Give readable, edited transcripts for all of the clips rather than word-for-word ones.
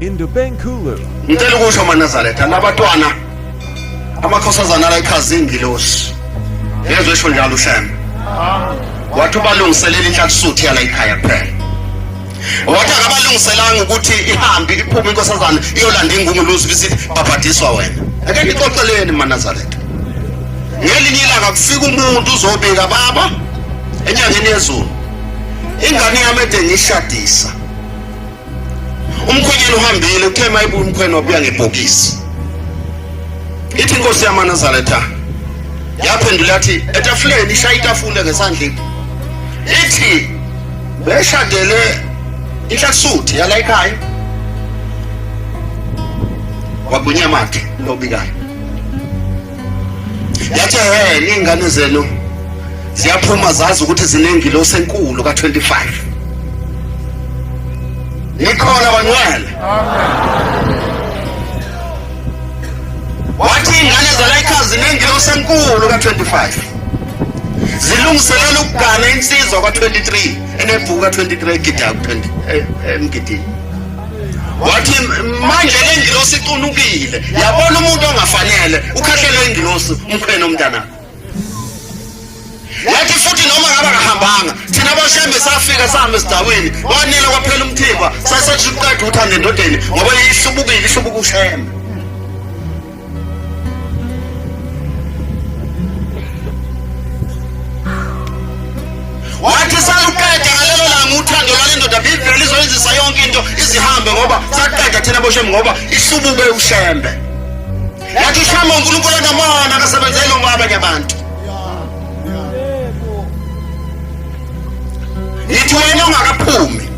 INkulumo. Ngicela ukusho Nazaretha labatwana khosazana la ikhazi ingilosi. Yezwe esho njalo Shembe. Wathi balungiselela inhlakisuthi yala ekhaya kuphela. Wathi akabalungiselanga ukuthi ihambe iphume inkosazana iyolanda ingunguluzi bisithi babhadiswa wena. Ake ngixoxeleni Nazaretha. Ngelinye ilanga kufika umuntu uzobika baba enyangeni yezulu. Ingane yami ede ngishadisa. Umkhwenyana uhambile uthe mayibuya umkhwena wabuya ngebhokisi. Ithi inkosi yama Nazaretha yaphendula yathi etafuleni ishaya itafule ngesandleni. Ithi beshadele inhlakisuthi yala ekhaya. Wabunya makhe lobikayo. Yathi ingane zenu ziyaphuma zazi ukuthi zinengilosi enkulu ka25. Nikhona bangcwele. Wathi ingane zala ekhaya zinengilosi enkulu ka25. Zilungiselela ukugana insizwa ka23 enebhuku ka23 gida ku20 emgidini. Wathi manje le ngilosi iqunukile yabona umuntu ongafanele ukhahlele ingilosi umkhwena omntana. Yathi futhi noma ngaba kahambanga thina abashembe safika sahamba esidaweni wanela kwaphela umthimba sasethi uqeda uthanda endodeni ngoba ihlubukile uShembe. Wathi saluqeda ngalelo langa uthando lwale ndoda bivele izoyenzisa yonke into izihambe ngoba saqeda thina boShembe ngoba ihlubuke uShembe. Yathi uShembe uNkulunkulu namona akasebenzele abanye abantu. Yithi wena ungakaphumi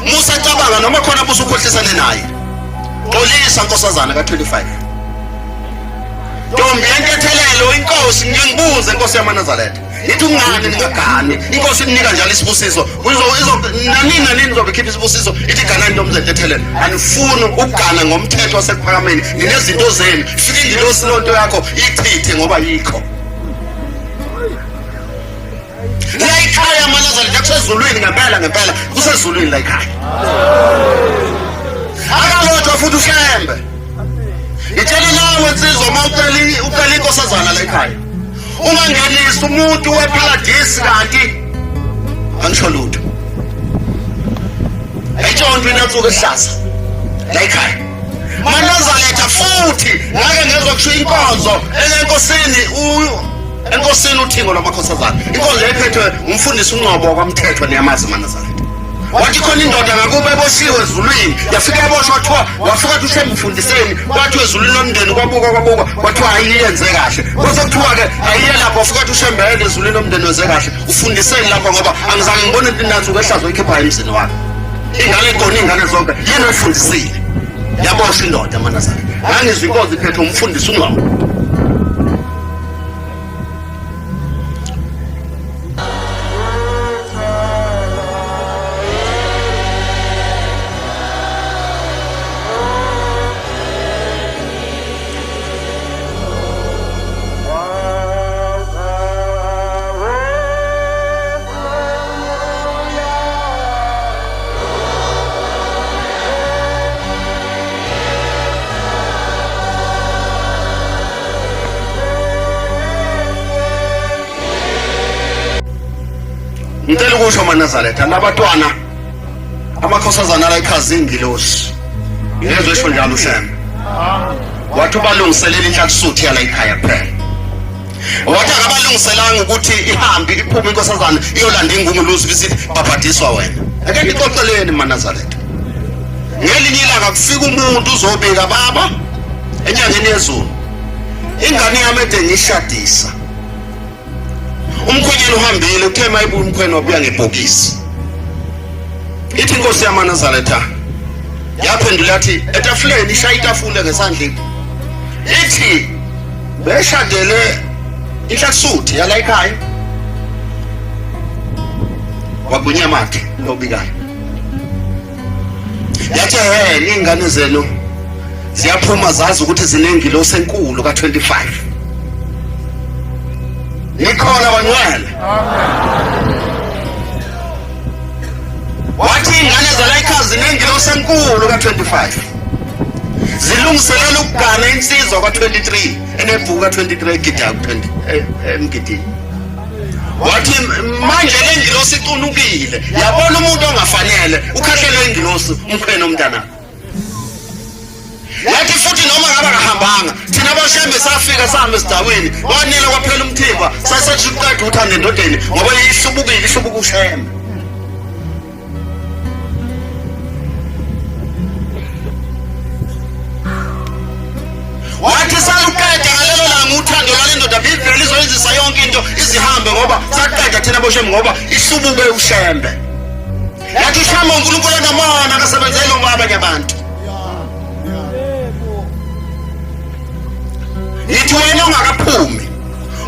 musa cabanga noma khona busukhohlisane naye. Xolisa nkosazana ka25. Ntombi yentethelelo inkosi ngiyangibuza inkosi yama Nazaretha. Yithi ungani ningagani inkosi inika njalo isibusiso nanini nizobekhipha isibusiso ithi ganani nomzentethelelo anifuni ukugana ngomthetho wasekuphakameni ninezinto zenu fika ingilosi lonto yakho ichithe ngoba yikho. La ekhaya Nazaretha kusezulwini ngempela kusezulwini la ekhaya. Akalotshwa futhi uShembe. Ngitshela nawe insizwa uqala inkosazana la ekhaya. Ungangenisa umuntu weparadise kanti angisho lutho. Ayitshonto inatsuka ehlaza la ekhaya. Nazaretha futhi ngake ngezwe kusho inkonzo enkosini uthingo lwamakhosazana. Inkonzo ephethwe umfundisi uNqobo kwaMthethwa niyamazi Nazaretha. Wathi khona indoda ngakuba eboshiwe ezulwini yafika eboshwa wathiwa wafika ukuthi uShembe ufundiseni kwathi ezulwini nomndeni kwabuka kwathiwa ayiyenze kahle. Bese kuthiwa ke ayiye lapho wafika ukuthi uShembe yena ezulwini nomndeni wenze kahle ufundiseni lapho ngoba angizange ngibone into inatsuka ehlazo ikhipha emzini wakhe. Ingane khona ingane zonke yena ufundisile. Yaboshwa indoda Nazaretha. Ngangizwe inkonzo iphethe umfundisi uNqobo. Ngicela ukusho Nazaretha labatwana khosazana la ikhazi ingilosi. Yezwe esho njalo Shembe. Wathi balungiselela inhlakisuthi yala ekhaya kuphela. Wathi akabalungiselanga ukuthi ihambe iphume inkosazana iyolanda ingunguluzi bisithi babhadiswa wena. Ake ngixoxeleni Nazaretha. Ngelinye ilanga kufika umuntu uzobika baba enyangeni yezulu. Ingane yami ede ngishadisa. Umkhwenyana uhambile uthe mayibuya umkhwena wabuya ngebhokisi. Ithi inkosi yama Nazaretha yaphendula yathi etafuleni ishaya itafule ngesandleni. Ithi beshadele inhlakisuthi yala ekhaya. Wabunya makhe lobikayo. Yathi ingane zenu ziyaphuma zazi ukuthi zinengilosi enkulu ka25. Nikhona bangcwele. Wathi ingane zala ekhaya zinengilosi enkulu ka25. zilungiselela ukugana insizwa ka-23 enebhuku ka-23 egida emgidini. Wathi manje le ngilosi iqunukile, yabona umuntu ongafanele ukhahlelwe ingilosi umkhwena omntana. Yathi futhi noma ngaba kahambanga thina abaShembe safika sahamba esidaweni wanela kwaphela umthimba sasethi uqeda uthanda endodeni ngoba ihlubuka uShembe. Wathi saluqeda ngalelo langa uthando lwale ndoda bivele izoyenzisa yonke into izihambe ngoba saqeda thina abaShembe ngoba ihlubuke uShembe. Yathi uShembe uNkulunkulu enamona akasebenzeli abanye abantu. Yithi wena ungakaphumi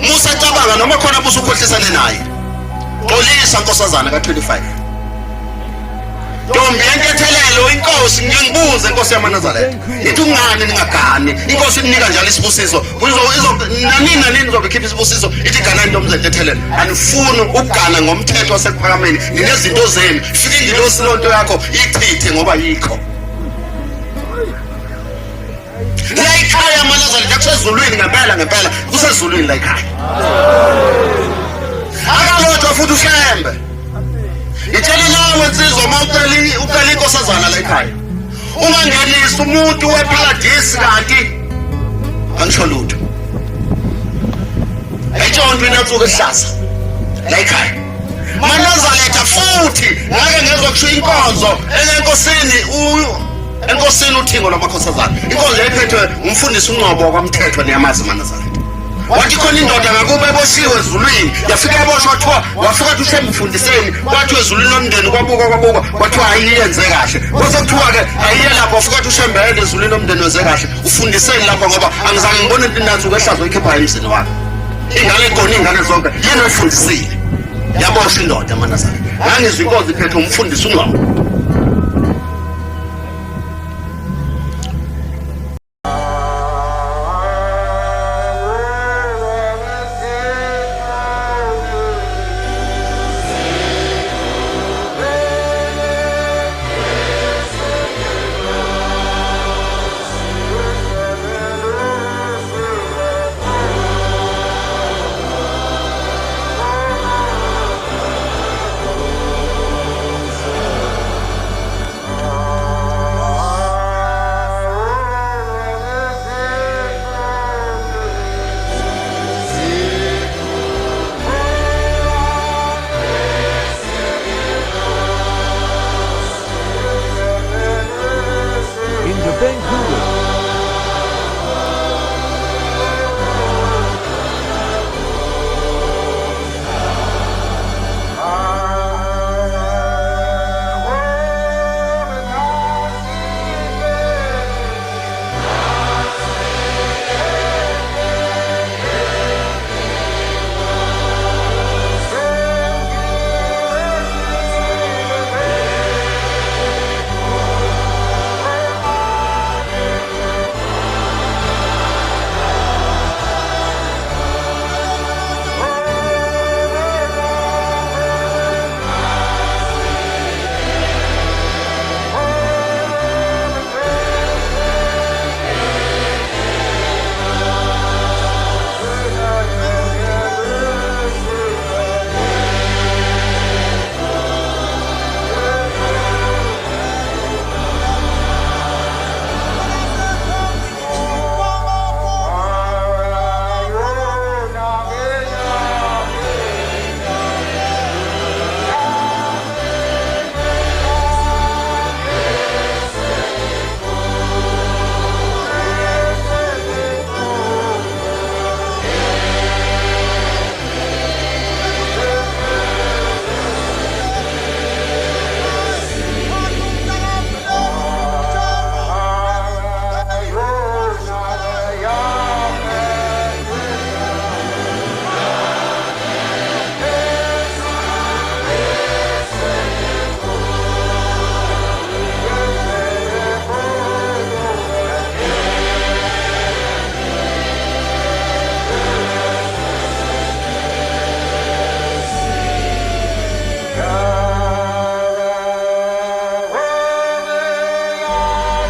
musacabanga noma khona busukhohlisane naye. Xolisa khosazana ka-25. Ntombi yenkethelelo inkosi ngiyibuze inkosi yamaNazaretha. Ithi ungani ningagani? Inkosi inika njalo isibusiso. Nanini nizobe khipha isibusiso ithi gana intombi zenkethelelo. Anifuni ukugana ngomthetho wasekuphakameni. Ninezinto zenu. Fika ingilosi lonto yakho ichithe ngoba yikho. La ikhaya amaNazaretha kusezulwini ngempela kusezulwini la ikhaya. Akalotshwa futhi uShembe. Itshela nawe insizwa ucela inkosazana la ekhaya. Ungangenisa umuntu weparadisi kanti angisho lutho. Ayitshonto inatsuka ehlaza la ekhaya. MaNazaretha futhi ngake ngezwe kusho inkonzo enkosini uthingo lwamakhosazana. Inkonzo ephethwe umfundisi uNgcobo kwamthetho neyamazi maNazaretha. Wathi khona indoda ngakuba eboshiwe ezulwini yafika eboshwa wathiwa wafika uthi uShembe mfundiseni kwathi ezulwini lomndeni kwabuka kwathiwa ayiyenze kahle. Kwase kuthiwa ke ayiye lapho wafika uthi uShembe yena ezulwini lomndeni wenze kahle ufundiseni lapho ngoba angizange ngibone inatsuka ehlazo ikhipha emzini wakhe. Ingane inkoni ingane zonke yena uyifundisile. Yaboshwa indoda maNazaretha. Ngangizwa inkonzo iphethwe umfundisi uNgcobo.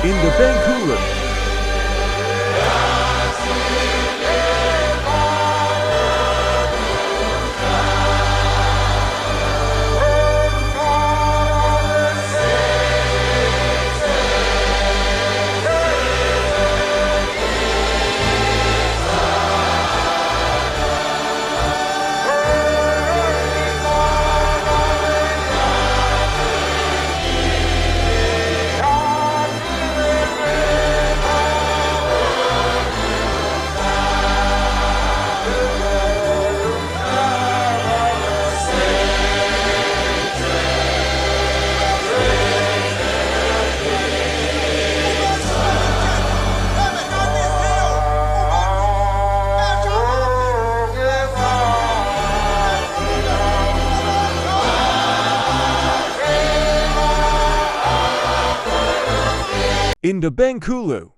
in the Vancouver in the Benkulu.